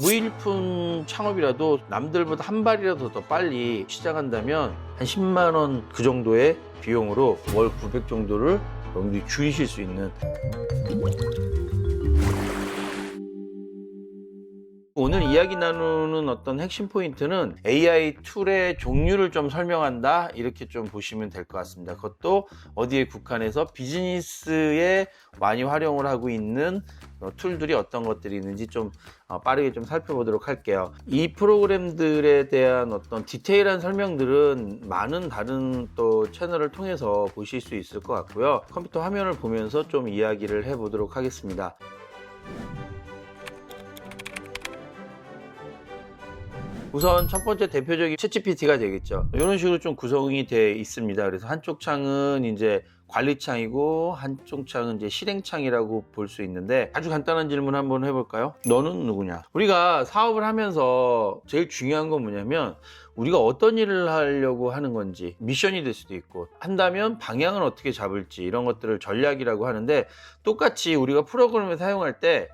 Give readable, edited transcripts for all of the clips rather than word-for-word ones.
무일푼 창업이라도 남들보다 한 발이라도 더 빨리 시작한다면 한 10만 원 그 정도의 비용으로 월 900 정도를 여러분들이 줄이실 수 있는. 오늘 이야기 나누는 어떤 핵심 포인트는 AI 툴의 종류를 좀 설명한다, 이렇게 좀 보시면 될 것 같습니다. 그것도 어디에 국한해서 비즈니스에 많이 활용을 하고 있는 툴들이 어떤 것들이 있는지 좀 빠르게 좀 살펴보도록 할게요. 이 프로그램들에 대한 어떤 디테일한 설명들은 많은 다른 또 채널을 통해서 보실 수 있을 것 같고요. 컴퓨터 화면을 보면서 좀 이야기를 해보도록 하겠습니다. 우선 첫 번째 대표적인 챗GPT가 되겠죠. 이런 식으로 좀 구성이 되어 있습니다. 그래서 한쪽 창은 이제 관리창이고 한쪽 창은 이제 실행창이라고 볼 수 있는데, 아주 간단한 질문 한번 해볼까요? 너는 누구냐? 우리가 사업을 하면서 제일 중요한 건 뭐냐면 우리가 어떤 일을 하려고 하는 건지, 미션이 될 수도 있고, 한다면 방향은 어떻게 잡을지, 이런 것들을 전략이라고 하는데, 똑같이 우리가 프로그램을 사용할 때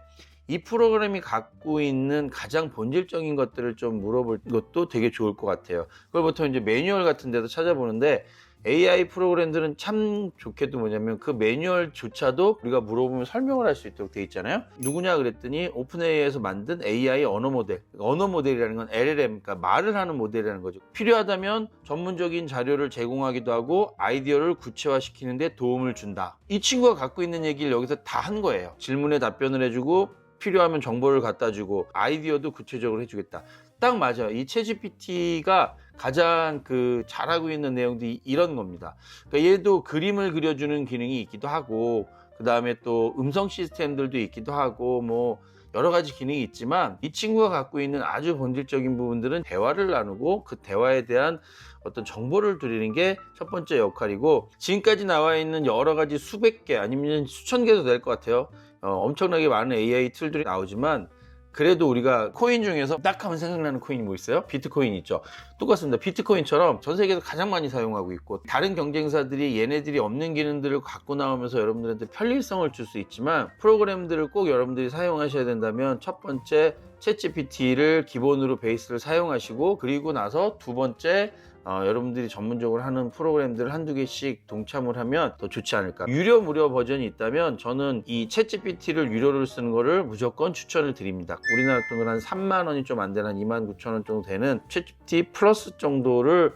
이 프로그램이 갖고 있는 가장 본질적인 것들을 좀 물어볼 것도 되게 좋을 것 같아요. 그걸 보통 이제 매뉴얼 같은 데도 찾아보는데, AI 프로그램들은 참 좋게도 뭐냐면 그 매뉴얼조차도 우리가 물어보면 설명을 할 수 있도록 돼 있잖아요. 누구냐 그랬더니 오픈AI에서 만든 AI 언어 모델. 언어 모델이라는 건 LLM, 그러니까 말을 하는 모델이라는 거죠. 필요하다면 전문적인 자료를 제공하기도 하고 아이디어를 구체화시키는 데 도움을 준다. 이 친구가 갖고 있는 얘기를 여기서 다 한 거예요. 질문에 답변을 해주고, 필요하면 정보를 갖다 주고, 아이디어도 구체적으로 해주겠다. 딱 맞아요. 이 챗GPT가 가장 잘하고 있는 내용들이 이런 겁니다. 그러니까 얘도 그림을 그려주는 기능이 있기도 하고, 그 다음에 또 음성 시스템들도 있기도 하고, 뭐 여러 가지 기능이 있지만, 이 친구가 갖고 있는 아주 본질적인 부분들은 대화를 나누고 그 대화에 대한 어떤 정보를 드리는 게 첫 번째 역할이고, 지금까지 나와 있는 여러 가지 수백 개 아니면 수천 개도 될 것 같아요. 엄청나게 많은 AI 툴들이 나오지만, 그래도 우리가 코인 중에서 딱 하면 생각나는 코인이 뭐 있어요? 비트코인 있죠. 똑같습니다. 비트코인처럼 전 세계에서 가장 많이 사용하고 있고, 다른 경쟁사들이 얘네들이 없는 기능들을 갖고 나오면서 여러분들한테 편리성을 줄 수 있지만, 프로그램들을 꼭 여러분들이 사용하셔야 된다면 첫 번째 챗GPT를 기본으로 베이스를 사용하시고, 그리고 나서 두 번째 여러분들이 전문적으로 하는 프로그램들을 한두 개씩 동참을 하면 더 좋지 않을까. 유료 무료 버전이 있다면 저는 이 챗GPT를 유료로 쓰는 거를 무조건 추천을 드립니다. 우리나라 돈으로 한 3만 원이 좀 안 되는, 한 29,000원 정도 되는 챗GPT 플러스 정도를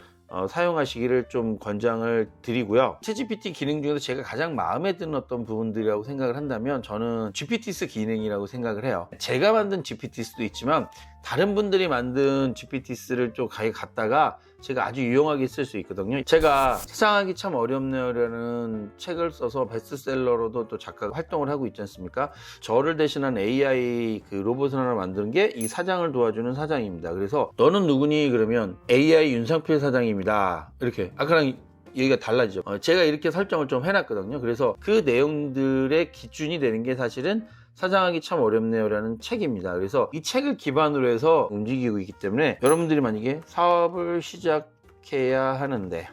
사용하시기를 좀 권장을 드리고요. 챗GPT 기능 중에서 제가 가장 마음에 드는 어떤 부분들이라고 생각을 한다면 저는 GPTs 기능이라고 생각을 해요. 제가 만든 GPTs도 있지만 다른 분들이 만든 GPTs를 좀 갖다가 제가 아주 유용하게 쓸 수 있거든요. 제가 세상하기 참 어렵네요라는 책을 써서 베스트셀러로도 또 작가 활동을 하고 있지 않습니까? 저를 대신한 AI 로봇을 하나 만드는 게 이 사장을 도와주는 사장입니다. 그래서 너는 누구니? 그러면 AI 윤상필 사장입니다. 이렇게 아까랑 얘기가 달라지죠. 제가 이렇게 설정을 좀 해놨거든요. 그래서 그 내용들의 기준이 되는 게 사실은 사장하기 참 어렵네요라는 책입니다. 그래서 이 책을 기반으로 해서 움직이고 있기 때문에, 여러분들이 만약에 사업을 시작해야 하는데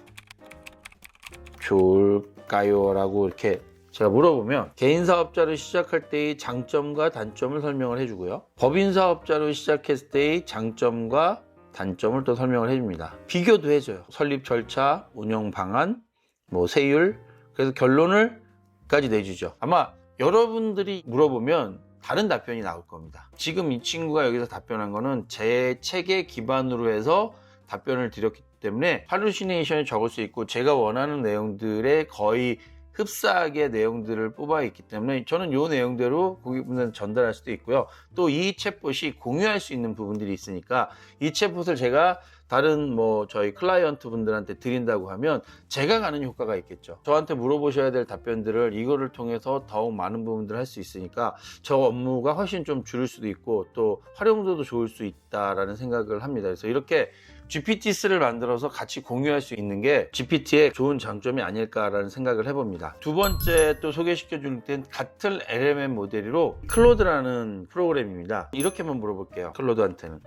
좋을까요? 라고 이렇게 제가 물어보면, 개인 사업자를 시작할 때의 장점과 단점을 설명을 해주고요, 법인 사업자로 시작했을 때의 장점과 단점을 또 설명을 해줍니다. 비교도 해줘요. 설립 절차, 운영 방안, 뭐 세율, 그래서 결론을까지 내주죠. 아마 여러분들이 물어보면 다른 답변이 나올 겁니다. 지금 이 친구가 여기서 답변한 거는 제 책에 기반으로 해서 답변을 드렸기 때문에 할루시네이션에 적을 수 있고, 제가 원하는 내용들의 거의 흡사하게 내용들을 뽑아 있기 때문에 저는 이 내용대로 고객분들한테 전달할 수도 있고요. 또 이 챗봇이 공유할 수 있는 부분들이 있으니까, 이 챗봇을 제가 다른 저희 클라이언트 분들한테 드린다고 하면 제가 가는 효과가 있겠죠. 저한테 물어보셔야 될 답변들을 이거를 통해서 더욱 많은 부분들을 할 수 있으니까 저 업무가 훨씬 좀 줄일 수도 있고, 또 활용도도 좋을 수 있다라는 생각을 합니다. 그래서 이렇게 GPTs를 만들어서 같이 공유할 수 있는 게 GPT의 좋은 장점이 아닐까라는 생각을 해봅니다. 두 번째 또 소개시켜 줄 땐 같은 LLM 모델로 클로드라는 프로그램입니다. 이렇게만 물어볼게요. 클로드한테는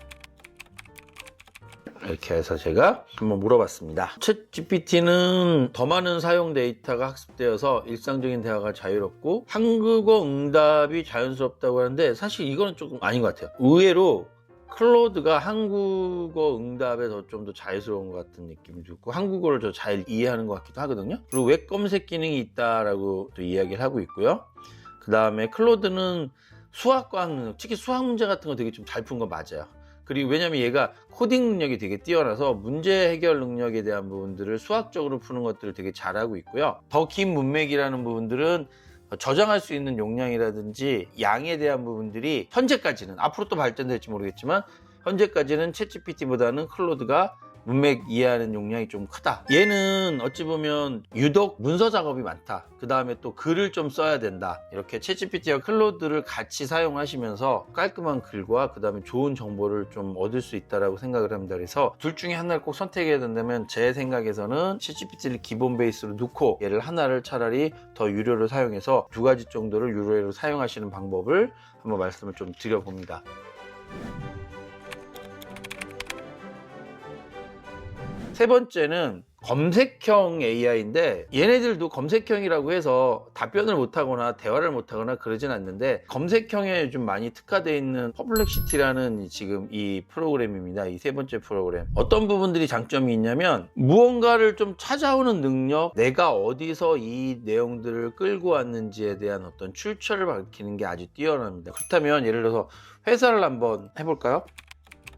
이렇게 해서 제가 한번 물어봤습니다. 챗GPT는 더 많은 사용 데이터가 학습되어서 일상적인 대화가 자유롭고 한국어 응답이 자연스럽다고 하는데, 사실 이거는 조금 아닌 것 같아요. 의외로 클로드가 한국어 응답에 좀 더 자유스러운 것 같은 느낌이 들고 한국어를 더 잘 이해하는 것 같기도 하거든요. 그리고 웹 검색 기능이 있다라고 또 이야기를 하고 있고요. 그 다음에 클로드는 수학 과학 능력, 특히 수학 문제 같은 거 되게 좀 잘 푼 거 맞아요. 그리고 왜냐면 얘가 코딩 능력이 되게 뛰어나서 문제 해결 능력에 대한 부분들을 수학적으로 푸는 것들을 되게 잘하고 있고요. 더 긴 문맥이라는 부분들은 저장할 수 있는 용량이라든지 양에 대한 부분들이 현재까지는, 앞으로 또 발전될지 모르겠지만 현재까지는 챗GPT보다는 클로드가 문맥 이해하는 용량이 좀 크다. 얘는 어찌 보면 유독 문서 작업이 많다. 그 다음에 또 글을 좀 써야 된다. 이렇게 챗GPT와 클로드를 같이 사용하시면서 깔끔한 글과 그 다음에 좋은 정보를 좀 얻을 수 있다라고 생각을 합니다. 그래서 둘 중에 하나를 꼭 선택해야 된다면 제 생각에서는 챗GPT를 기본 베이스로 놓고 얘를 하나를 차라리 더 유료로 사용해서 두 가지 정도를 유료로 사용하시는 방법을 한번 말씀을 좀 드려봅니다. 세 번째는 검색형 AI인데 얘네들도 검색형이라고 해서 답변을 못하거나 대화를 못하거나 그러진 않는데 검색형에 요즘 많이 특화되어 있는 퍼플렉시티라는 지금 이 프로그램입니다. 이 세 번째 프로그램. 어떤 부분들이 장점이 있냐면 무언가를 좀 찾아오는 능력, 내가 어디서 이 내용들을 끌고 왔는지에 대한 어떤 출처를 밝히는 게 아주 뛰어납니다. 그렇다면 예를 들어서 회사를 한번 해볼까요?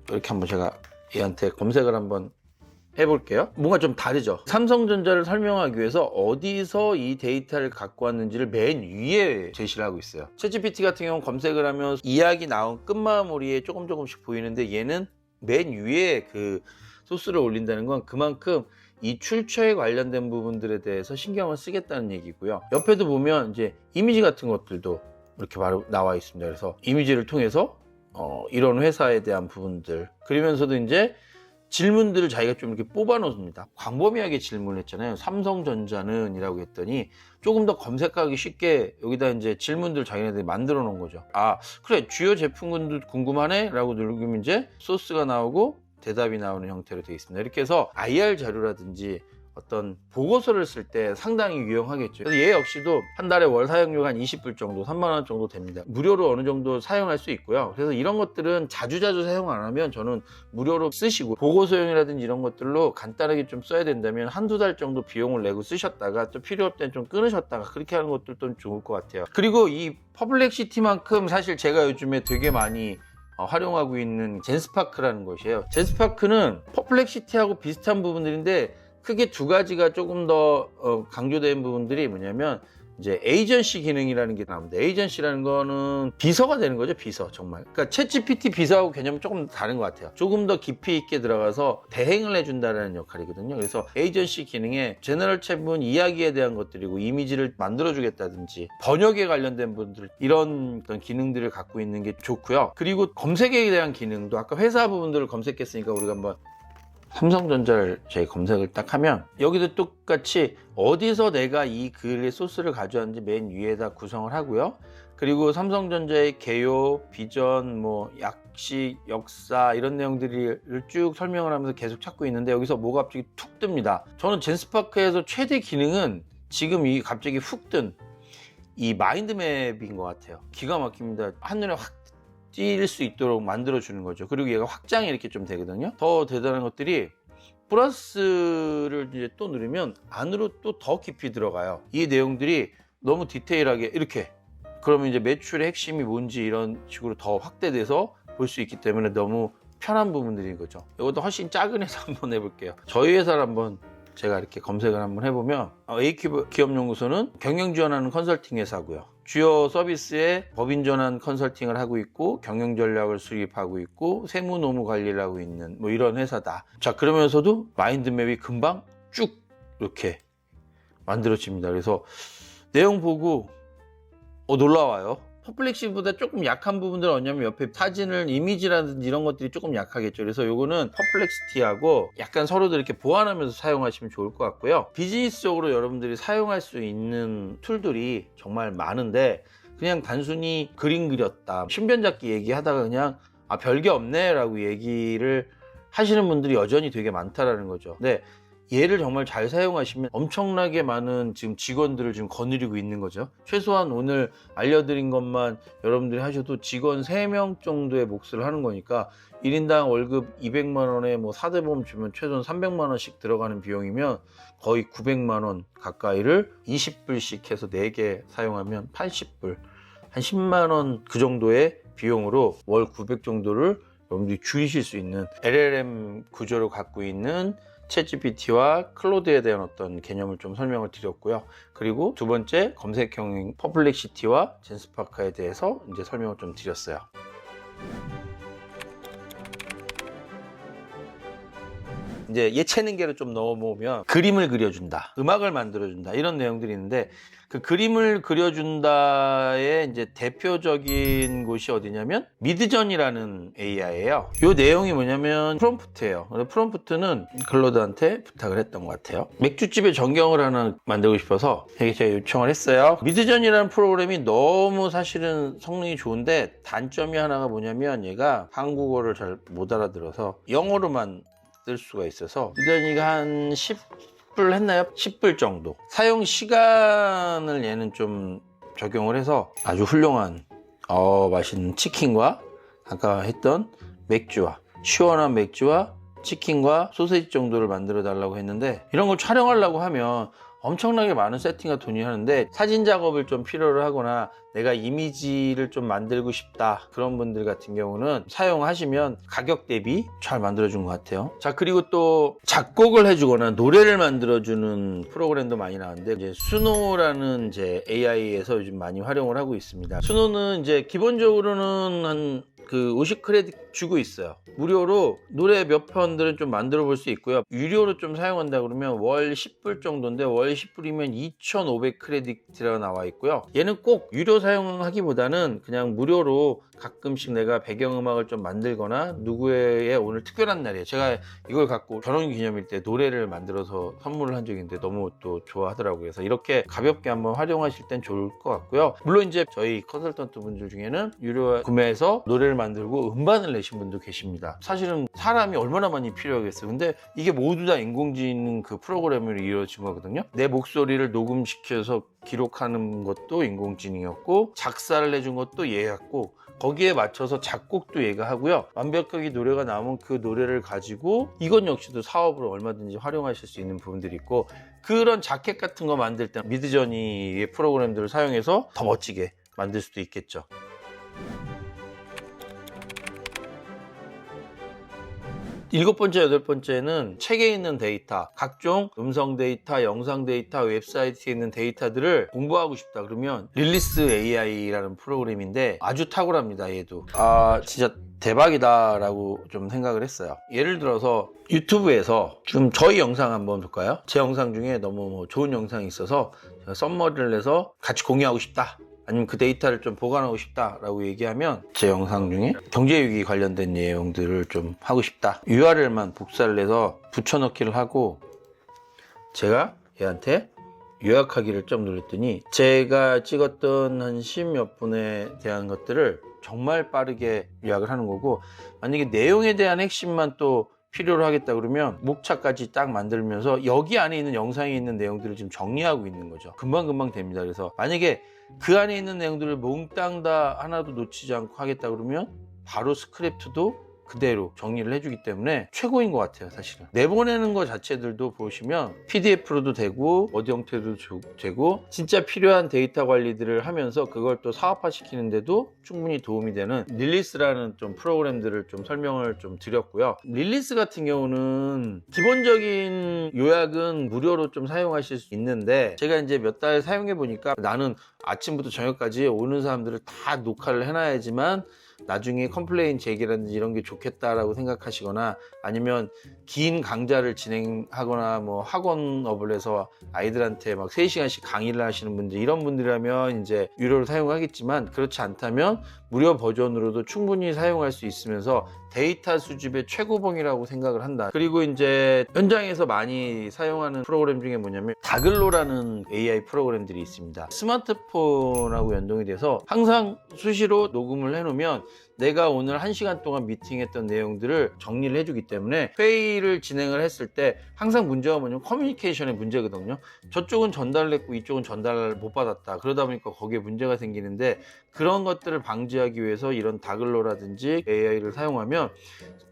이렇게 한번 제가 얘한테 검색을 한번 해볼게요. 뭔가 좀 다르죠. 삼성전자를 설명하기 위해서 어디서 이 데이터를 갖고 왔는지를 맨 위에 제시를 하고 있어요. 챗GPT 같은 경우는 검색을 하면 이야기 나온 끝마무리에 조금씩 보이는데 얘는 맨 위에 그 소스를 올린다는 건 그만큼 이 출처에 관련된 부분들에 대해서 신경을 쓰겠다는 얘기고요. 옆에도 보면 이제 이미지 같은 것들도 이렇게 바로 나와 있습니다. 그래서 이미지를 통해서 이런 회사에 대한 부분들, 그러면서도 이제 질문들을 자기가 좀 이렇게 뽑아 놓습니다. 광범위하게 질문했잖아요. 삼성전자는 이라고 했더니 조금 더 검색하기 쉽게 여기다 이제 질문들 자기네들이 만들어 놓은 거죠. 아, 그래, 주요 제품군도 궁금하네? 라고 누르면 이제 소스가 나오고 대답이 나오는 형태로 되어 있습니다. 이렇게 해서 IR 자료라든지 어떤 보고서를 쓸 때 상당히 유용하겠죠. 그래서 얘 역시도 한 달에 월 사용료가 한 20불 정도, 3만 원 정도 됩니다. 무료로 어느 정도 사용할 수 있고요. 그래서 이런 것들은 자주자주 사용 안 하면 저는 무료로 쓰시고, 보고서용이라든지 이런 것들로 간단하게 좀 써야 된다면 한두 달 정도 비용을 내고 쓰셨다가 또 필요 없을 땐 좀 끊으셨다가 그렇게 하는 것들도 좋을 것 같아요. 그리고 이 퍼플렉시티만큼 사실 제가 요즘에 되게 많이 활용하고 있는 젠스파크라는 것이에요. 젠스파크는 퍼플렉시티하고 비슷한 부분들인데 크게 두 가지가 조금 더 강조된 부분들이 뭐냐면 이제 에이전시 기능이라는 게 나옵니다. 에이전시라는 거는 비서가 되는 거죠. 비서, 정말. 그러니까 챗GPT 비서하고 개념은 조금 다른 것 같아요. 조금 더 깊이 있게 들어가서 대행을 해준다는 역할이거든요. 그래서 에이전시 기능에 제너럴 챗은 이야기에 대한 것들이고 이미지를 만들어주겠다든지 번역에 관련된 분들, 이런 어떤 기능들을 갖고 있는 게 좋고요. 그리고 검색에 대한 기능도 아까 회사 부분들을 검색했으니까 우리가 한번 삼성전자를 제 검색을 딱 하면 여기도 똑같이 어디서 내가 이 글의 소스를 가져왔는지 맨 위에다 구성을 하고요. 그리고 삼성전자의 개요, 비전, 뭐 약식, 역사 이런 내용들을 쭉 설명을 하면서 계속 찾고 있는데 여기서 뭐가 갑자기 툭 뜹니다. 저는 젠스파크에서 최대 기능은 지금 이 갑자기 훅 뜬 이 마인드맵인 것 같아요. 기가 막힙니다. 한눈에 확 띄일 수 있도록 만들어주는 거죠. 그리고 얘가 확장이 이렇게 좀 되거든요. 더 대단한 것들이 플러스를 이제 또 누르면 안으로 또 더 깊이 들어가요. 이 내용들이 너무 디테일하게 이렇게, 그러면 이제 매출의 핵심이 뭔지 이런 식으로 더 확대돼서 볼 수 있기 때문에 너무 편한 부분들인 거죠. 이것도 훨씬 작은 회사 한번 해볼게요. 저희 회사를 한번 제가 이렇게 검색을 한번 해보면 A기업연구소는 경영 지원하는 컨설팅 회사고요. 주요 서비스에 법인 전환 컨설팅을 하고 있고 경영 전략을 수립하고 있고 세무 노무 관리를 하고 있는 뭐 이런 회사다. 자, 그러면서도 마인드맵이 금방 쭉 이렇게 만들어집니다. 그래서 내용 보고 놀라워요. 퍼플렉시티보다 조금 약한 부분들은 뭐냐면 옆에 사진을 이미지라든지 이런 것들이 조금 약하겠죠. 그래서 요거는 퍼플렉시티하고 약간 서로들 이렇게 보완하면서 사용하시면 좋을 것 같고요. 비즈니스적으로 여러분들이 사용할 수 있는 툴들이 정말 많은데 그냥 단순히 그림 그렸다, 신변잡기 얘기하다가 그냥 별게 없네 라고 얘기를 하시는 분들이 여전히 되게 많다라는 거죠. 네, 얘를 정말 잘 사용하시면 엄청나게 많은 지금 직원들을 지금 거느리고 있는 거죠. 최소한 오늘 알려드린 것만 여러분들이 하셔도 직원 3명 정도의 몫을 하는 거니까 1인당 월급 200만 원에 뭐 4대 보험 주면 최소한 300만 원씩 들어가는 비용이면 거의 900만 원 가까이를 20불씩 해서 4개 사용하면 80불, 한 10만 원 그 정도의 비용으로 월 900 정도를 여러분들이 줄이실 수 있는 LLM 구조를 갖고 있는 챗GPT와 클로드에 대한 어떤 개념을 좀 설명을 드렸고요. 그리고 두 번째 검색형 퍼플렉시티와 젠스파카에 대해서 이제 설명을 좀 드렸어요. 이제 예체능계로 좀 넣어보면 그림을 그려준다, 음악을 만들어준다 이런 내용들이 있는데 그 그림을 그려준다의 이제 대표적인 곳이 어디냐면 미드전이라는 AI예요. 이 내용이 뭐냐면 프롬프트예요. 프롬프트는 클로드한테 부탁을 했던 것 같아요. 맥주집의 전경을 하나 만들고 싶어서 이렇게 제가 요청을 했어요. 미드전이라는 프로그램이 너무 사실은 성능이 좋은데 단점이 하나가 뭐냐면 얘가 한국어를 잘 못 알아들어서 영어로만 쓸 수가 있어서 미드전이가 한 10불 했나요? 10불 정도. 사용 시간을 얘는 좀 적용을 해서 아주 훌륭한 맛있는 치킨과 아까 했던 맥주와 시원한 맥주와 치킨과 소세지 정도를 만들어 달라고 했는데 이런 걸 촬영하려고 하면 엄청나게 많은 세팅과 돈이 하는데 사진 작업을 좀 필요로 하거나 내가 이미지를 좀 만들고 싶다 그런 분들 같은 경우는 사용하시면 가격 대비 잘 만들어준 것 같아요. 자, 그리고 또 작곡을 해주거나 노래를 만들어주는 프로그램도 많이 나왔는데 이제 수노라는 이제 AI에서 요즘 많이 활용을 하고 있습니다. 수노는 이제 기본적으로는 한 50 크레딧 주고 있어요. 무료로 노래 몇 편들은 좀 만들어 볼 수 있고요. 유료로 좀 사용한다 그러면 월 10불 정도인데 월 10불이면 2,500 크레딧이라고 나와 있고요. 얘는 꼭 유료 사용하기보다는 그냥 무료로 가끔씩 내가 배경음악을 좀 만들거나 누구의 오늘 특별한 날이에요. 제가 이걸 갖고 결혼기념일 때 노래를 만들어서 선물을 한 적이 있는데 너무 또 좋아하더라고요. 그래서 이렇게 가볍게 한번 활용하실 땐 좋을 것 같고요. 물론 이제 저희 컨설턴트 분들 중에는 유료 구매해서 노래를 만들고 음반을 내신 분도 계십니다. 사실은 사람이 얼마나 많이 필요하겠어요. 근데 이게 모두 다 인공지능 그 프로그램으로 이루어진 거거든요. 내 목소리를 녹음시켜서 기록하는 것도 인공지능이었고 작사를 해준 것도 얘였고 거기에 맞춰서 작곡도 얘가 하고요. 완벽하게 노래가 나오면 그 노래를 가지고 이건 역시도 사업으로 얼마든지 활용하실 수 있는 부분들이 있고 그런 자켓 같은 거 만들 때 미드저니의 프로그램들을 사용해서 더 멋지게 만들 수도 있겠죠. 일곱 번째, 여덟 번째는 책에 있는 데이터, 각종 음성 데이터, 영상 데이터, 웹사이트에 있는 데이터들을 공부하고 싶다 그러면 릴리스 AI라는 프로그램인데 아주 탁월합니다. 얘도 진짜 대박이다 라고 좀 생각을 했어요. 예를 들어서 유튜브에서 좀 저희 영상 한번 볼까요? 제 영상 중에 너무 좋은 영상이 있어서 제가 썸머리를 내서 같이 공유하고 싶다, 아니면 그 데이터를 좀 보관하고 싶다라고 얘기하면 제 영상 중에 경제위기 관련된 내용들을 좀 하고 싶다, URL만 복사를 해서 붙여넣기를 하고 제가 얘한테 요약하기를 좀 눌렀더니 제가 찍었던 한 10몇 분에 대한 것들을 정말 빠르게 요약을 하는 거고, 만약에 내용에 대한 핵심만 또 필요로 하겠다 그러면 목차까지 딱 만들면서 여기 안에 있는 영상에 있는 내용들을 지금 정리하고 있는 거죠. 금방금방 됩니다. 그래서 만약에 그 안에 있는 내용들을 몽땅 다 하나도 놓치지 않고 하겠다 그러면 바로 스크립트도 그대로 정리를 해주기 때문에 최고인 것 같아요. 사실은 내보내는 것 자체들도 보시면 PDF로도 되고 워드 형태도 되고 진짜 필요한 데이터 관리들을 하면서 그걸 또 사업화 시키는데도 충분히 도움이 되는 릴리스라는 좀 프로그램들을 좀 설명을 좀 드렸고요. 릴리스 같은 경우는 기본적인 요약은 무료로 좀 사용하실 수 있는데 제가 이제 몇 달 사용해 보니까 나는 아침부터 저녁까지 오는 사람들을 다 녹화를 해놔야지만 나중에 컴플레인 제기라든지 이런 게 좋겠다라고 생각하시거나 아니면 긴 강좌를 진행하거나 뭐 학원업을 해서 아이들한테 막 3시간씩 강의를 하시는 분들, 이런 분들이라면 이제 유료로 사용하겠지만 그렇지 않다면 무료 버전으로도 충분히 사용할 수 있으면서 데이터 수집의 최고봉이라고 생각을 한다. 그리고 이제 현장에서 많이 사용하는 프로그램 중에 뭐냐면 다글로라는 AI 프로그램들이 있습니다. 스마트폰하고 연동이 돼서 항상 수시로 녹음을 해놓으면 내가 오늘 1시간 동안 미팅했던 내용들을 정리를 해주기 때문에 회의를 진행을 했을 때 항상 문제가 뭐냐면 커뮤니케이션의 문제거든요. 저쪽은 전달을 했고 이쪽은 전달을 못 받았다. 그러다 보니까 거기에 문제가 생기는데, 그런 것들을 방지하기 위해서 이런 다글로라든지 AI를 사용하면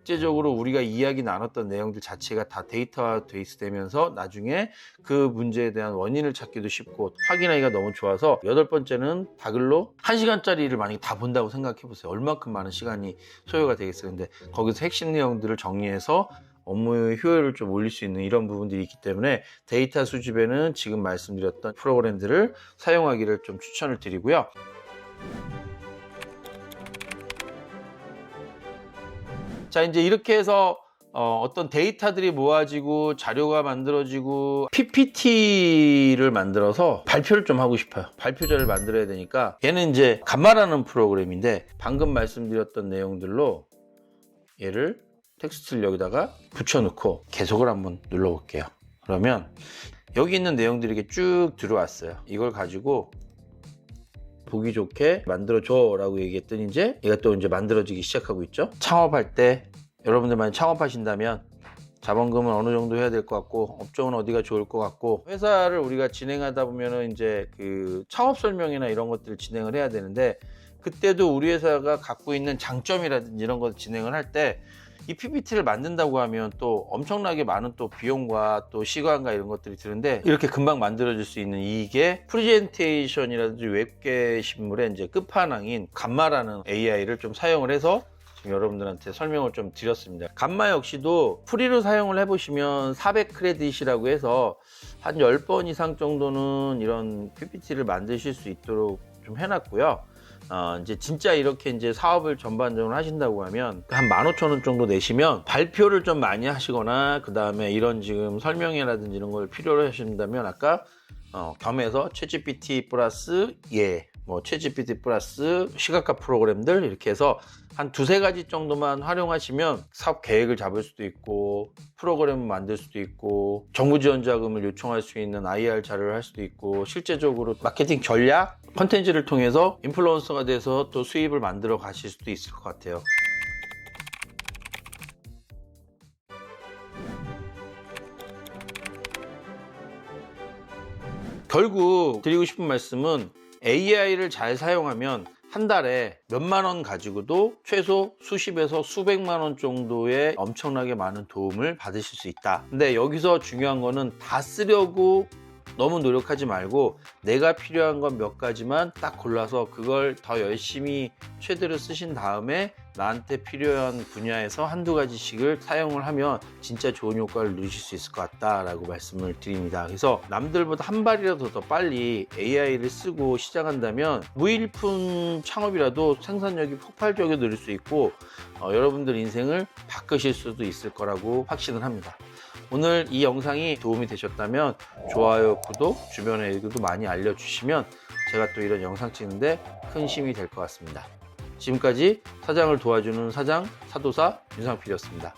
실제적으로 우리가 이야기 나눴던 내용들 자체가 다 데이터화 되면서 나중에 그 문제에 대한 원인을 찾기도 쉽고 확인하기가 너무 좋아서, 8번째는 다글로 1시간짜리를 만약에 다 본다고 생각해 보세요. 얼마큼 많은 시간이 소요가 되겠어요. 근데 거기서 핵심 내용들을 정리해서 업무의 효율을 좀 올릴 수 있는 이런 부분들이 있기 때문에 데이터 수집에는 지금 말씀드렸던 프로그램들을 사용하기를 좀 추천을 드리고요. 자, 이제 이렇게 해서 어떤 데이터들이 모아지고 자료가 만들어지고 PPT를 만들어서 발표를 좀 하고 싶어요. 발표자를 만들어야 되니까, 얘는 이제 감마라는 프로그램인데 방금 말씀드렸던 내용들로 얘를 텍스트를 여기다가 붙여놓고 계속을 한번 눌러볼게요. 그러면 여기 있는 내용들이 이렇게 쭉 들어왔어요. 이걸 가지고 보기 좋게 만들어줘 라고 얘기했더니 이제 얘가 또 이제 만들어지기 시작하고 있죠. 창업할 때 여러분들 많이 창업하신다면 자본금은 어느 정도 해야 될 것 같고, 업종은 어디가 좋을 것 같고, 회사를 우리가 진행하다 보면은 이제 그 창업 설명이나 이런 것들을 진행을 해야 되는데, 그때도 우리 회사가 갖고 있는 장점이라든지 이런 걸 진행을 할 때 이 PPT를 만든다고 하면 또 엄청나게 많은 또 비용과 또 시간과 이런 것들이 드는데, 이렇게 금방 만들어질 수 있는 이게 프레젠테이션이라든지 웹게시물의 이제 끝판왕인 감마라는 AI를 좀 사용을 해서 지금 여러분들한테 설명을 좀 드렸습니다. 감마 역시도 프리로 사용을 해보시면 400크레딧이라고 해서 한 10번 이상 정도는 이런 PPT를 만드실 수 있도록 좀 해놨고요. 이제 진짜 이렇게 이제 사업을 전반적으로 하신다고 하면 한 15,000원 정도 내시면 발표를 좀 많이 하시거나, 그 다음에 이런 지금 설명회라든지 이런 걸 필요로 하신다면 아까 겸해서 챗GPT 플러스 챗GPT 플러스 시각화 프로그램들 이렇게 해서 한 2-3가지 정도만 활용하시면 사업 계획을 잡을 수도 있고, 프로그램을 만들 수도 있고, 정부 지원 자금을 요청할 수 있는 IR 자료를 할 수도 있고, 실제적으로 마케팅 전략, 컨텐츠를 통해서 인플루언서가 돼서 또 수입을 만들어 가실 수도 있을 것 같아요. 결국 드리고 싶은 말씀은, AI를 잘 사용하면 한 달에 몇만 원 가지고도 최소 수십에서 수백만 원 정도의 엄청나게 많은 도움을 받으실 수 있다. 근데 여기서 중요한 거는 다 쓰려고 너무 노력하지 말고 내가 필요한 건 몇 가지만 딱 골라서 그걸 더 열심히 최대로 쓰신 다음에 나한테 필요한 분야에서 1-2가지씩을 사용을 하면 진짜 좋은 효과를 누리실 수 있을 것 같다라고 말씀을 드립니다. 그래서 남들보다 한 발이라도 더 빨리 AI를 쓰고 시작한다면 무일푼 창업이라도 생산력이 폭발적으로 늘릴 수 있고, 여러분들 인생을 바꾸실 수도 있을 거라고 확신을 합니다. 오늘 이 영상이 도움이 되셨다면 좋아요, 구독, 주변에도 많이 알려주시면 제가 또 이런 영상 찍는데 큰 힘이 될 것 같습니다. 지금까지 사장을 도와주는 사장, 사도사 윤상필이었습니다.